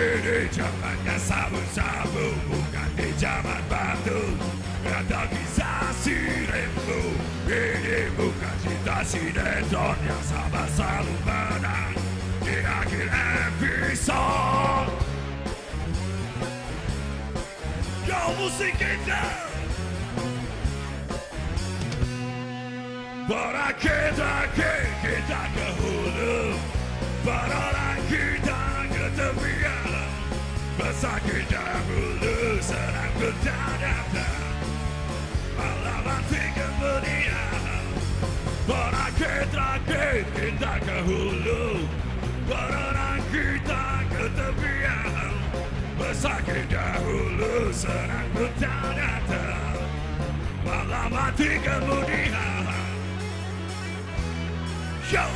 Ini zamannya sabu-sabu, bukan di zaman batu atau kisah siremu. Ini bukan cerita sinetron yang sabar selalu menang di akhir episode. Yo, musik kita berakit-akit, kita ke hulu, berorang kita ke tepi alam. Bersakit dahulu, senang bertanda-tanda, malam mati kemudian. Berakit-akit, kita ke hulu, berorang kita ke tepi alam. Bersakit dahulu, senang bertanda-tanda, malam mati kemudian. Yo!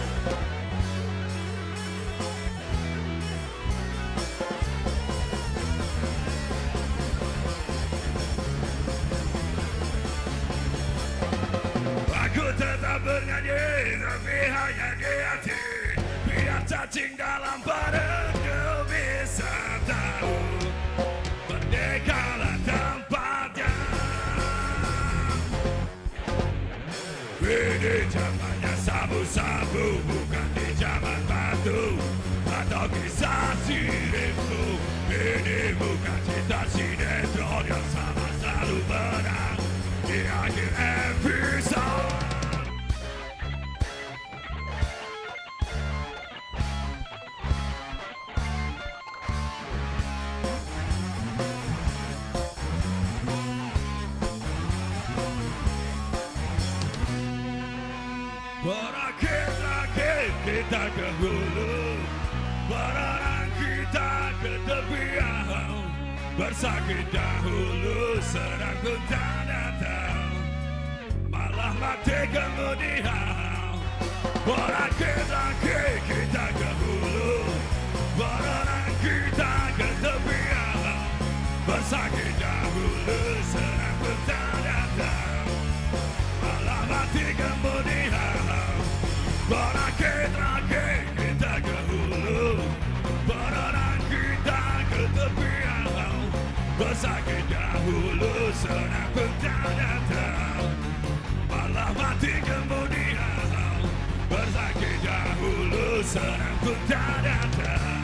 Aku tetap bernyanyi, tapi hanya di hati. Biar cacing dalam badanku bisa tahu merdekalah tempatnya. Ini zamannya sabu-sabu, bukan di zaman batu atau kisah siremu. Ini bukan cerita sinetron yang sama selalu menang di akhir episode. Berakit-akit, kita ke hulu, berorang kita ke tepi alam. Bersakit dahulu, sedang pun tak datang, malah mati kemudian. Berakit-akit, kita ke hulu, berorang kita ke tepi alam. Bersakit dahulu, sedang pun tak datang, malah mati kemudian. Berakit-akit, kita ke hulu, berorang kita ke tepi alam. Bersakit dahulu, senang pun tak datang, malah mati kemudian. Bersakit dahulu, senang pun tak datang.